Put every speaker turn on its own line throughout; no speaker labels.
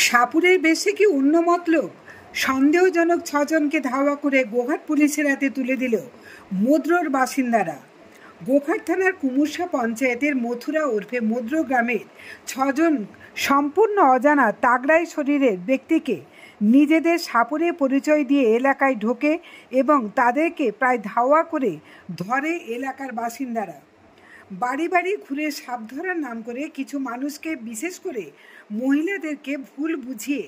সাপুরের বেশে কি অন্য মতলব? সন্দেহজনক 6 জনকে ধাওয়া করে গোঘাট পুলিশের হাতে তুলে দিল মদ্রোর বাসিন্দারা। গোঘাট থানার কুমুরসা পঞ্চায়েতের মথুরা ওরফে মদ্রো গ্রামের 6 জন সম্পূর্ণ অজানা তাগড়াই শরীরের ব্যক্তিকে নিজেদের সাপুরে পরিচয় দিয়ে এলাকায় ঢোকে এবং তাদেরকে প্রায় ধাওয়া করে ধরে এলাকার বাসিন্দারা। বাড়ি বাড়ি ঘুরে সাপ ধরার নাম করে কিছু মানুষকে, বিশেষ করে মহিলাদেরকে ভুল বুঝিয়ে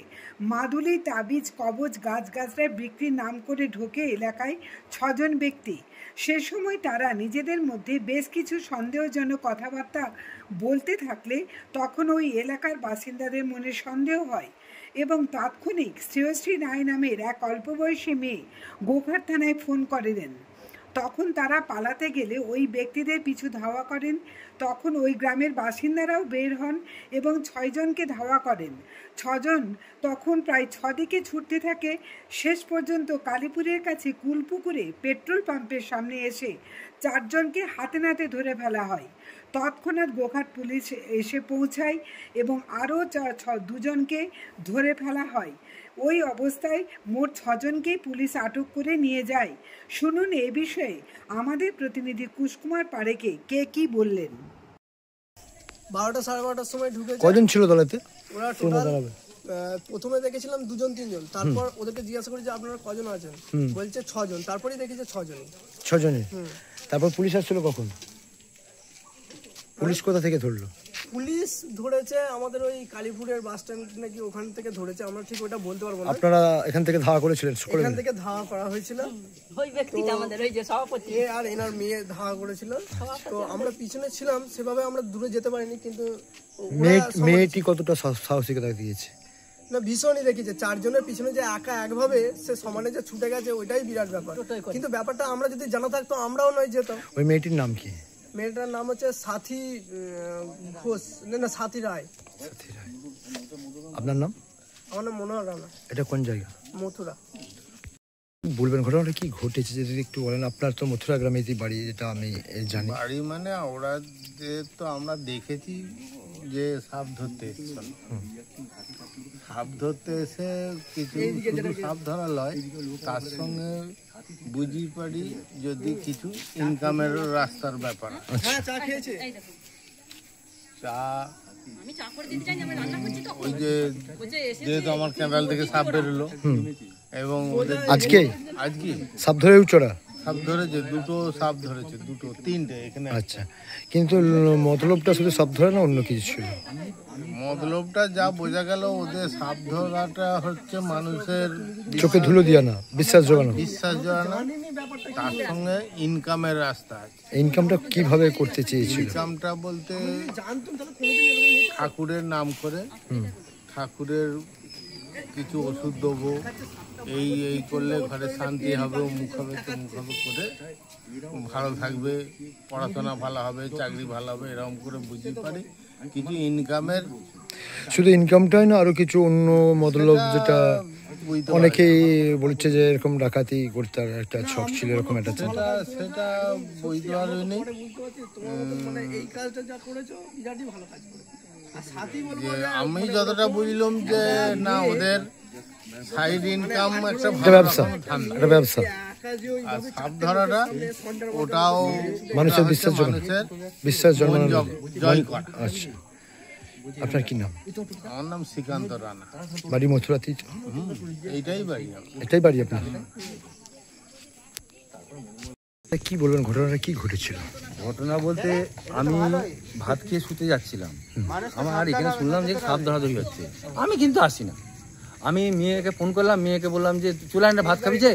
মাদুলি, তাবিজ, কবজ, গাছগাছড়ায় বিক্রির নাম করে ঢোকে এলাকায় 6 জন ব্যক্তি। সে সময় তারা নিজেদের মধ্যে বেশ কিছু সন্দেহজনক কথাবার্তা বলতে থাকলে তখন ওই এলাকার বাসিন্দাদের মনে সন্দেহ হয় এবং তাৎক্ষণিক শ্রেয়শ্রী রায় নামের এক অল্পবয়সী মেয়ে গোঘাট থানায় ফোন করে দেন। তখন তারা পালাতে গেলে ওই ব্যক্তিদের পিছু ধাওয়া করেন। তখন ওই গ্রামের বাসিন্দারাও বের হন এবং 6 জনকে ধাওয়া করেন। 6 জন তখন প্রায় 6 দিকে ছুটতে থাকে। শেষ পর্যন্ত কালীপুরের কাছে কুলপুকুরে পেট্রোল পাম্পের সামনে এসে 4 জনকে হাতে নাতে ধরে ফেলা হয়। তৎক্ষণাৎ গোঘাট পুলিশ এসে পৌঁছায় এবং আরও 2 জনকে ধরে ফেলা হয়। ওই অবস্থায় মোট 6 জনকেই পুলিশ আটক করে নিয়ে যায়। শুনুন এ বিষয়ে আমাদের প্রতিনিধি কুশকুমার পাড়েকে কে কি বললেন।
12টা সাড়ে 12টার সময় ঢুকে।
কজন ছিল দলেতে?
ওরা টোটাল প্রথমে দেখেছিলাম 2 জন 3 জন, তারপর ওদেরকে জিজ্ঞাসা করি যে আপনারা কজন আছেন, বলছে 6 জন। তারপরেই দেখেছে 6 জনই।
6 জনই। তারপর পুলিশ আসছিল কখন? পুলিশ কোথা থেকে ধরলো?
পুলিশ ধরেছে আমাদের ওই কালীপুরের বাস স্ট্যান্ড নাকি ওখান থেকে ধরেছে, আমরা ঠিক ওটা বলতে পারবো না।
আপনারা এখান থেকে ধাওয়া করেছিলেন?
এখান থেকে ধাওয়া করা হয়েছিল, ওই ব্যক্তিটা আমাদের ওই যে সভাপতি আর এনার মেয়ে ধাওয়া করেছিল। তো আমরা পিছনে ছিলাম, সেভাবে আমরা দূরে যেতে পারিনি। কিন্তু
মেয়েটি কতটা সাহসিকতা দিয়েছে
না, ভীষণই দেখেছে। 4 জনের পিছনে যে একা একভাবে সে সমানে যে ছুটে গেছে ওইটাই বিরাট ব্যাপার। কিন্তু ব্যাপারটা আমরা যদি জানা থাকতো আমরাও নয় যেতাম।
ওই মেয়েটির নাম কি?
মেয়েটার নাম হচ্ছে সাথী ঘোষ, না সাথী রায়।
আপনার নাম?
আমার নাম মনোহর রানা। এটা
কোন জায়গা?
মথুরা।
বলবেন ঘটনাটা কি ঘটেছে যদি একটু বলেন। আপনার তো মথুরা গ্রামে বাড়ি, যেটা আমি জানি।
বাড়ি মানে ওরা তো আমরা দেখেছি যে সাপ ধরতে এসেছিল। সাপ ধরতে এসে কিছু শুধু সাপ ধরা লয়, তার সঙ্গে বুঝি পারি যদি কিছু ইনকামের রাস্তার ব্যাপার।
চা খেয়েছে?
চা ওই যে যেহেতু আমার ক্যামেরা থেকে সাপ বেরোলো এবং
আজকে সাপ ধরে চড়া
সাপ ধরেছে, 2টো সাপ ধরেছে, 3টে এখানে।
আচ্ছা, কিন্তু মতলবটা শুধু সাপ ধরে না অন্য কিছু ছিল?
মতলবটা যা বোঝা গেল ওদের সাপ ধরাটা হচ্ছে মানুষের
চোখে ধুলো দিয়া না, বিশ্বাস জোগানো।
তার সঙ্গে ইনকামের রাস্তা আছে।
ইনকামটা কিভাবে করতে চেয়েছিল?
ইনকামটা বলতে ঠাকুরের নাম করে, ঠাকুরের কিছু ওষুধ দেবো, এই করলে ঘরে শান্তি হবে, মুখ হবে করে ভালো থাকবে, পড়াশোনা ভালো হবে, চাকরি ভালো হবে, এরকম করে বুঝতে পারি। কিছু ইনকামের,
শুধু ইনকামটাই না আরো কিছু অন্য মতলব, যেটা অনেকেই বলছে যে এরকম ডাকাতি করতে একটা শখ ছিল, এরকম একটা।
সেটা বুঝতে পারিনি। আমি যতটা বুঝলাম যে না, ওদের সাইড ইনকাম একটা
ব্যবসা।
আর সাপ ধরাটা ওটাও
মানুষের বিশ্বাস
জয় করা।
আচ্ছা, আপনার কি নাম?
আমার নাম শ্রীকান্ত রানা।
বাড়ি মথুরাতেই?
এইটাই বাড়ি।
এটাই বাড়ি আপনার? কি বলবেন, ঘটনাটা কি ঘটেছিল?
ঘটনা বলতে আমি ভাত খেয়ে শুতে যাচ্ছিলাম, আমার এখানে শুনলাম যে সাপ ধরাধরি হচ্ছে। আমি কিন্তু আসি না, আমি মেয়েকে ফোন করলাম, মেয়েকে বললাম যে চলে আয়, ভাত খাবি যে?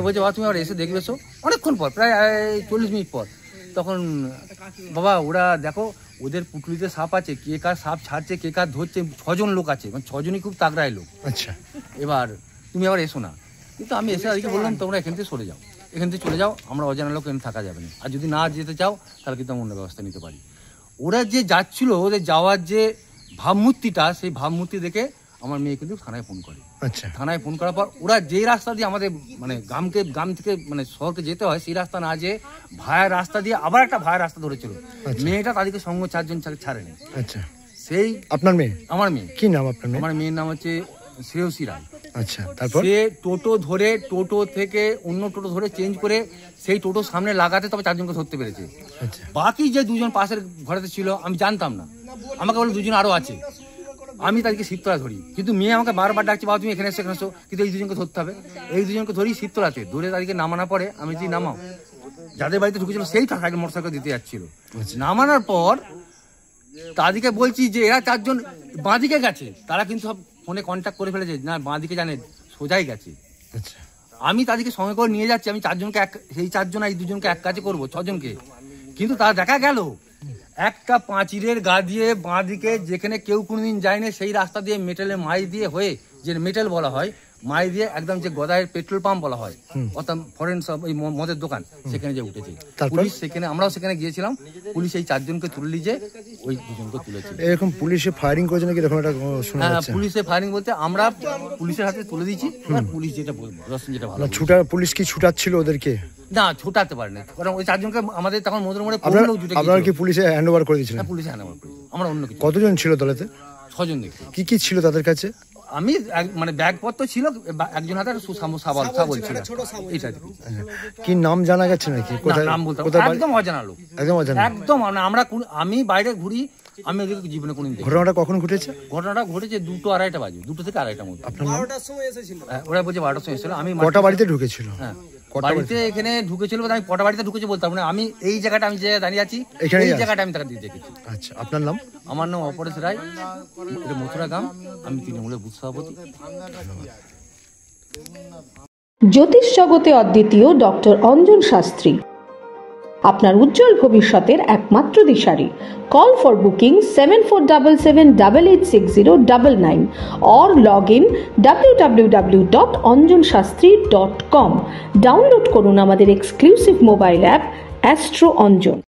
বলছে বাবা তুমি আবার এসে দেখবে। অনেকক্ষণ পর, প্রায় 40 মিনিট পর, তখন বাবা ওরা দেখো ওদের পুটুলিতে সাপ আছে, কে কার সাপ ছাড়ছে, কে কার ধরছে, 6 জন লোক আছে, মানে 6 জনই খুব তাগড়ায় লোক।
আচ্ছা,
এবার তুমি আবার এসো না। কিন্তু আমি এসে আজকে বললাম তোমরা এখান থেকে সরে যাও, এখান থেকে চলে যাও, আমরা অজানা লোক এখানে থাকা যাবে না, আর যদি না যেতে চাও তাহলে কিন্তু আমরা অন্য ব্যবস্থা নিতে পারি। ওরা যে যাচ্ছিল, ওদের যাওয়ার যে ভাবমূর্তিটা, সেই ভাবমূর্তি দেখে আমার মেয়ে কিন্তু থানায় ফোন করে।
আচ্ছা,
থানায় ফোন করার পর ওরা যেই রাস্তা দিয়ে আমাদের মানে গ্রাম থেকে মানে শহরকে যেতে হয়, সেই রাস্তা না যেয়ে ভায়া রাস্তা দিয়ে আবার একটা ভায়া রাস্তা ধরেছিল। মেয়েটা তাদেরকে সঙ্গে 4 জন ছাড়েনি।
আচ্ছা,
সেই
আপনার মেয়ে?
আমার মেয়ে।
কি নাম আপনার মেয়ে?
আমার মেয়ের নাম হচ্ছে শ্রেয়সী রায়।
আচ্ছা, তারপর?
সে টোটো ধরে, টোটো থেকে অন্য টোটো ধরে চেঞ্জ করে সেই টোটো সামনে লাগাতে তবে 4 জনকে ধরতে পেরেছে।
আচ্ছা,
বাকি যে 2 জন পাশের ঘরেতে ছিল আমি জানতাম না, আমাকে বলে 2 জন আরো আছে, আমি তাদেরকে শিবতলা ধরি। কিন্তু মেয়ে আমাকে বারবার ডাকছে, বাবা তুমি এখানে এসো, এখানে এসো, কিন্তু এই 2 জনকে ধরতে হবে। এই 2 জনকে ধরি শিবতলাতে, ধরে তাদেরকে নামানোর পরে আমি যদি নামাও, যাদের বাড়িতে ঢুকেছিল সেই সাইকেল মোটরসাইকেল দিতে যাচ্ছিল। নামানোর পর তাদেরকে বলছি যে এরা 4 জন বাঁদিকে গেছে, তারা কিন্তু সব ফোনে কন্ট্যাক্ট করে ফেলেছে, না বাঁদিকে জানে সোজাই গেছে।
আচ্ছা,
আমি তাদেরকে সঙ্গে করে নিয়ে যাচ্ছি, আমি 4 জনকে সেই 4 জন এই 2 জনকে এক কাজে করবো 6 জনকে, কিন্তু তারা দেখা গেল একটা পাঁচিরের গা দিয়ে বাঁদিকে যেখানে কেউ কোনোদিন যায়নি সেই রাস্তা দিয়ে মেটেলের মাই দিয়ে হয়ে, যে মেটেল বলা হয়, মাই দিয়ে একদম যে গদায়ের পেট্রোল পাম্প বলা হয়, অর্থাৎ ফরেন সব এই মদের দোকান, সেখানে যে উঠেছে পুলিশ। সেখানে আমরাও সেখানে গিয়েছিলাম, পুলিশ এই 4 জনকে তুলে নিয়ে ওই 2 জনকে তুলেছে।
এরকম পুলিশে ফায়ারিং করেছে নাকি এরকম একটা শোনা
হ্যাঁ,
যাচ্ছে?
পুলিশে ফায়ারিং বলতে আমরা পুলিশের হাতে তুলে দিয়েছি, পুলিশ যেটা বলবো, যেটা ভালো।
পুলিশ কি ছুটাচ্ছিল ওদেরকে?
না, ছুটাতে পারে না, কারণ ওই 4 জনকে আমাদের তখন মধুর মোড়ে
আপনারা কি পুলিশে হ্যান্ড ওভার করে দিয়েছিলেন?
পুলিশে হ্যান্ড ওভার করেছি আমরা। অন্য কিছু।
কতজন ছিল দলেতে?
6 জন দেখছি।
কি কি ছিল তাদের কাছে?
আমি মানে ব্যাগপত্র ছিল, একজন হাতে সাবল ছিল, এইটা।
কি নাম জানা গেছে নাকি? কোথায়
নাম বলতে একদম অজানা লোক,
একদম অজানা।
একদম আমি বাইরে ঘুরি, আমি ওদেরকে জীবনে কোনদিন দেখি।
ঘটনাটা কখন ঘটেছে?
ঘটনাটা ঘটেছে 2-2:30 বাজে, 2 থেকে 2:30টার মধ্যে।
আপনার নাম?
12টার সময় এসেছিল।
ওরা বলছে 12টার সময় এসেছিল। আমি
কটা বাড়িতে ঢুকেছিল?
হ্যাঁ, বাড়িতে এখানে ঢুকেছিল, আমি কটা বাড়িতে ঢুকেছে বলতাম না, আমি এই জায়গাটা আমি যে দাঁড়িয়ে আছি এই জায়গাটা আমি তাকে দিয়ে দেখেছি।
আচ্ছা, আপনার নাম?
আমার নাম অপরেশ রায়, এটা মথুরা গ্রাম, আমি তৃণমূলের বুথ সভাপতি।
জ্যোতিষ জগতে অদ্বিতীয় ডক্টর অঞ্জন শাস্ত্রী, আপনার উজ্জ্বল ভবিষ্যতের একমাত্র দিশারি। Call for booking 7477886099 or log in www.anjanshastri.com। Download করুন আমাদের exclusive mobile app Astro Anjan.